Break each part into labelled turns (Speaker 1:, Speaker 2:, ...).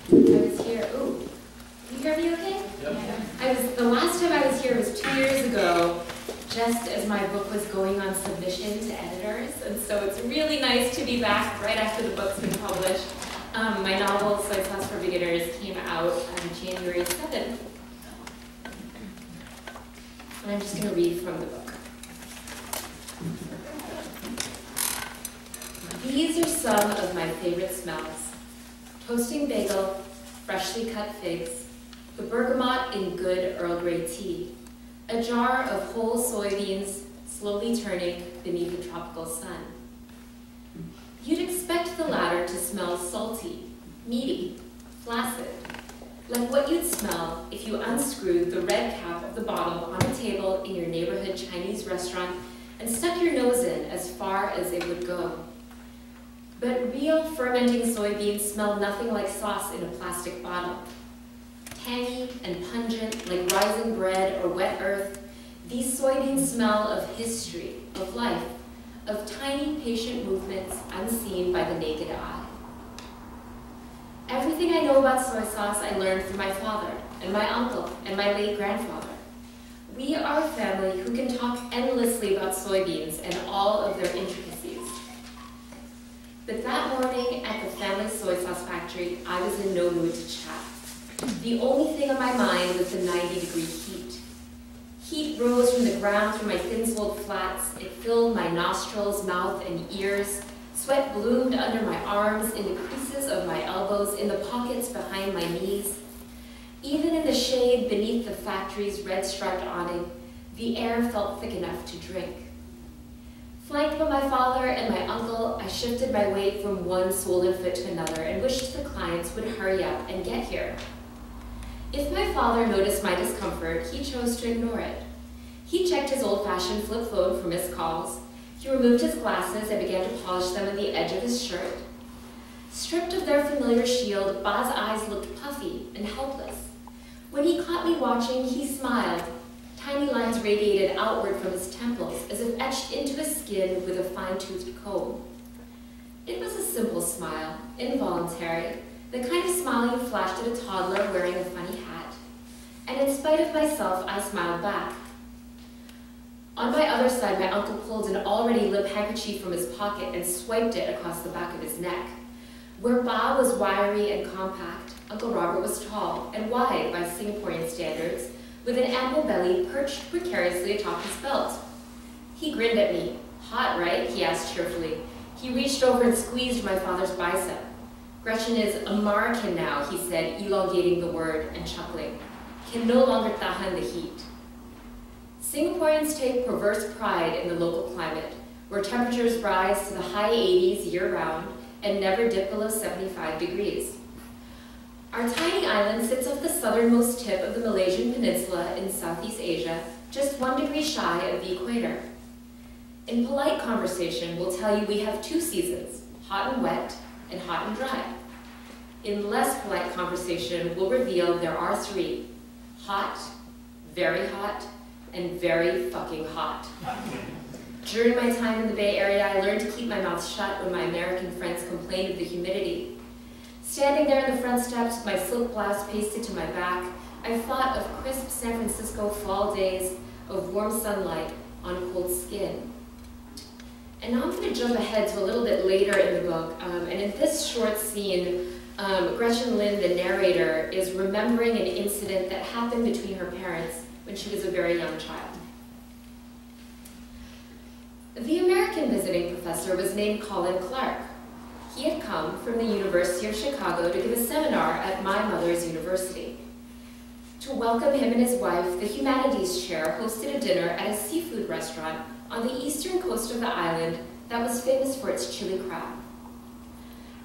Speaker 1: I was here, ooh, can you hear me okay? Yep. The last time I was here was 2 years ago, just as my book was going on submission to editors, and so it's really nice to be back right after the book's been published. My novel, Soy Sauce for Beginners, came out on January 7th. And I'm just going to read from the book. These are some of my favorite smells. Toasting bagel, freshly cut figs, the bergamot in good Earl Grey tea, a jar of whole soybeans slowly turning beneath the tropical sun. You'd expect the latter to smell salty, meaty, flaccid, like what you'd smell if you unscrewed the red cap of the bottle on a table in your neighborhood Chinese restaurant and stuck your nose in as far as it would go. But real fermenting soybeans smell nothing like sauce in a plastic bottle. Tangy and pungent like rising bread or wet earth, these soybeans smell of history, of life, of tiny patient movements unseen by the naked eye. Everything I know about soy sauce I learned from my father and my uncle and my late grandfather. We are a family who can talk endlessly about soybeans and all of their intricacies. But that morning at the family soy sauce factory, I was in no mood to chat. The only thing on my mind was the 90-degree heat. Heat rose from the ground through my thin-soled flats. It filled my nostrils, mouth, and ears. Sweat bloomed under my arms, in the creases of my elbows, in the pockets behind my knees. Even in the shade beneath the factory's red-striped awning, the air felt thick enough to drink. Flanked by my father and my uncle, I shifted my weight from one swollen foot to another and wished the clients would hurry up and get here. If my father noticed my discomfort, he chose to ignore it. He checked his old-fashioned flip phone for missed calls. He removed his glasses and began to polish them on the edge of his shirt. Stripped of their familiar shield, Ba's eyes looked puffy and helpless. When he caught me watching, he smiled. Tiny lines radiated outward from his temples, as if etched into his skin with a fine-toothed comb. It was a simple smile, involuntary, the kind of smile you flashed at a toddler wearing a funny hat. And in spite of myself, I smiled back. On my other side, my uncle pulled an already limp handkerchief from his pocket and swiped it across the back of his neck. Where Ba was wiry and compact, Uncle Robert was tall and wide by Singaporean standards, with an ample belly perched precariously atop his belt. He grinned at me. Hot, right? He asked cheerfully. He reached over and squeezed my father's bicep. Gretchen is American now, he said, elongating the word and chuckling. Can no longer tahan the heat. Singaporeans take perverse pride in the local climate, where temperatures rise to the high 80s year-round and never dip below 75 degrees. Our tiny island sits off the southernmost tip of the Malaysian peninsula in Southeast Asia, just 1 degree shy of the equator. In polite conversation, we'll tell you we have 2 seasons, hot and wet, and hot and dry. In less polite conversation, we'll reveal there are 3, hot, very hot, and very fucking hot. During my time in the Bay Area, I learned to keep my mouth shut when my American friends complained of the humidity. Standing there in the front steps with my silk blouse pasted to my back, I thought of crisp San Francisco fall days of warm sunlight on cold skin. And now I'm going to jump ahead to a little bit later in the book, and in this short scene, Gretchen Lin, the narrator, is remembering an incident that happened between her parents when she was a very young child. The American visiting professor was named Colin Clark. He had come from the University of Chicago to give a seminar at my mother's university. To welcome him and his wife, the humanities chair hosted a dinner at a seafood restaurant on the eastern coast of the island that was famous for its chili crab.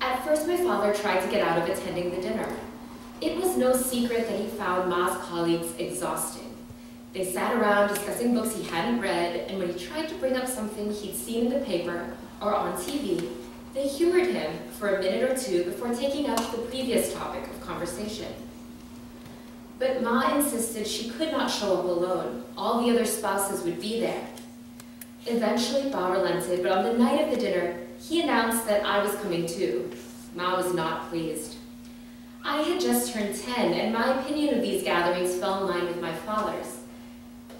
Speaker 1: At first, my father tried to get out of attending the dinner. It was no secret that he found Ma's colleagues exhausting. They sat around discussing books he hadn't read, and when he tried to bring up something he'd seen in the paper or on TV, they humored him for a minute or 2 before taking up the previous topic of conversation. But Ma insisted she could not show up alone. All the other spouses would be there. Eventually, Ba relented, but on the night of the dinner, he announced that I was coming too. Ma was not pleased. I had just turned 10, and my opinion of these gatherings fell in line with my father's.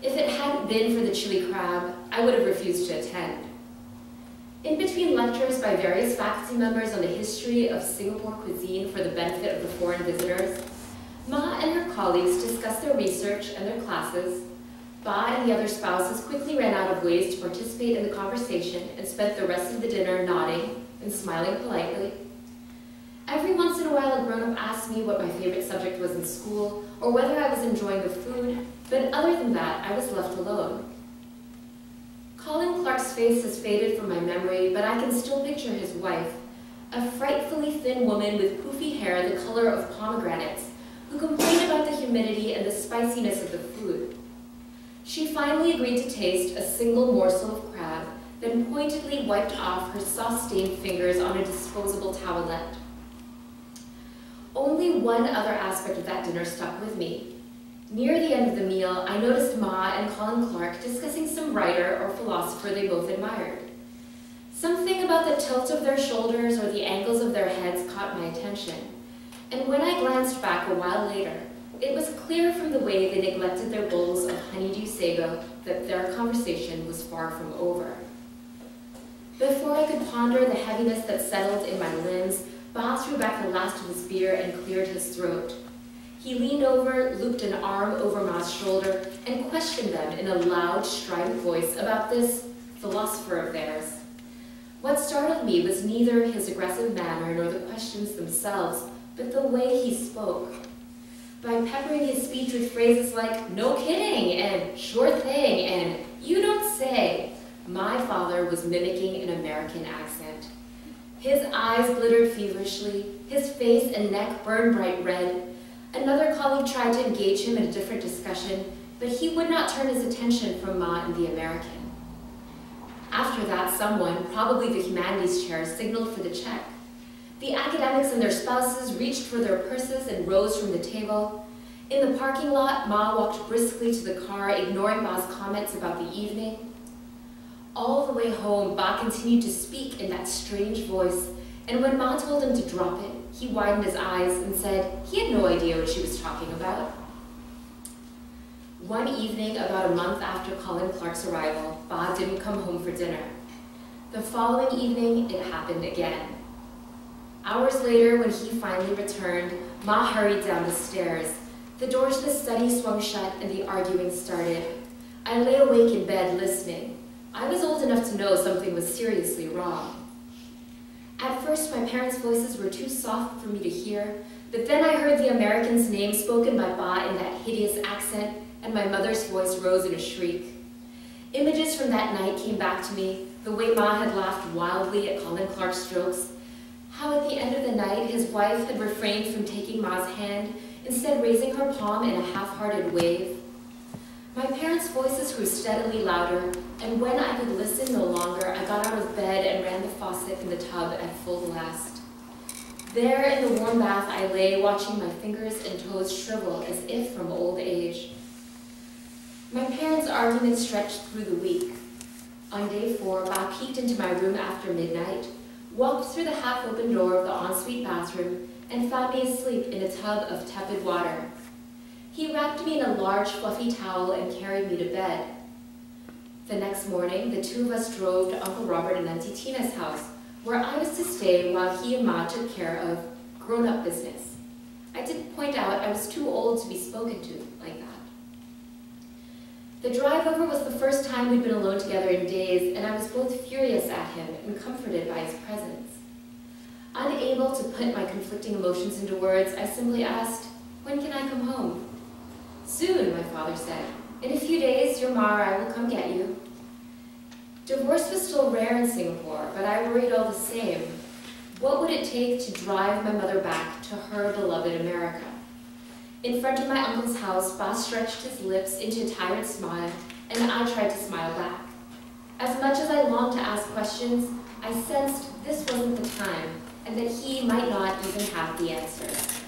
Speaker 1: If it hadn't been for the Chilli Crab, I would have refused to attend. In between lectures by various faculty members on the history of Singapore cuisine for the benefit of the foreign visitors, Ma and her colleagues discussed their research and their classes. Ba and the other spouses quickly ran out of ways to participate in the conversation and spent the rest of the dinner nodding and smiling politely. Every once in a while, a grown-up asked me what my favorite subject was in school or whether I was enjoying the food, but other than that, I was left alone. Colin Clark's face has faded from my memory, but I can still picture his wife, a frightfully thin woman with poofy hair the color of pomegranates, who complained about the humidity and the spiciness of the food. She finally agreed to taste a single morsel of crab, then pointedly wiped off her sauce-stained fingers on a disposable towelette. Only one other aspect of that dinner stuck with me. Near the end of the meal, I noticed Ma and Colin Clark discussing some writer or philosopher they both admired. Something about the tilt of their shoulders or the angles of their heads caught my attention, and when I glanced back a while later, it was clear from the way they neglected their bowls of honeydew sago that their conversation was far from over. Before I could ponder the heaviness that settled in my limbs, Ba threw back the last of his beer and cleared his throat. He leaned over, looped an arm over Ma's shoulder, and questioned them in a loud, strident voice about this philosopher of theirs. What startled me was neither his aggressive manner nor the questions themselves, but the way he spoke. By peppering his speech with phrases like, "No kidding," and "sure thing," and "you don't say," my father was mimicking an American accent. His eyes glittered feverishly, his face and neck burned bright red. Another colleague tried to engage him in a different discussion, but he would not turn his attention from Ma and the American. After that, someone, probably the humanities chair, signaled for the check. The academics and their spouses reached for their purses and rose from the table. In the parking lot, Ma walked briskly to the car, ignoring Ba's comments about the evening. All the way home, Ba continued to speak in that strange voice, and when Ma told him to drop it, he widened his eyes and said he had no idea what she was talking about. One evening, about a month after Colin Clark's arrival, Ba didn't come home for dinner. The following evening, it happened again. Hours later, when he finally returned, Ma hurried down the stairs. The door to the study swung shut and the arguing started. I lay awake in bed listening. I was old enough to know something was seriously wrong. At first, my parents' voices were too soft for me to hear, but then I heard the American's name spoken by Ba in that hideous accent, and my mother's voice rose in a shriek. Images from that night came back to me, the way Ma had laughed wildly at Colin Clark's jokes, how at the end of the night his wife had refrained from taking Ma's hand, instead raising her palm in a half-hearted wave. My parents' voices grew steadily louder, and when I could listen no longer, I got out of bed and ran the faucet in the tub at full blast. There in the warm bath I lay, watching my fingers and toes shrivel as if from old age. My parents' argument stretched through the week. On day 4, Ba peeked into my room after midnight, walked through the half-open door of the ensuite bathroom, and found me asleep in a tub of tepid water. He wrapped me in a large, fluffy towel and carried me to bed. The next morning, the two of us drove to Uncle Robert and Auntie Tina's house, where I was to stay while he and Ma took care of grown-up business. I did point out I was too old to be spoken to like that. The drive over was the first time we'd been alone together in days, and I was both furious at him and comforted by his presence. Unable to put my conflicting emotions into words, I simply asked, "When can I come home?" "Soon," my father said. "In a few days, your ma or I will come get you." Divorce was still rare in Singapore, but I worried all the same. What would it take to drive my mother back to her beloved America? In front of my uncle's house, Ba stretched his lips into a tired smile, and I tried to smile back. As much as I longed to ask questions, I sensed this wasn't the time, and that he might not even have the answers.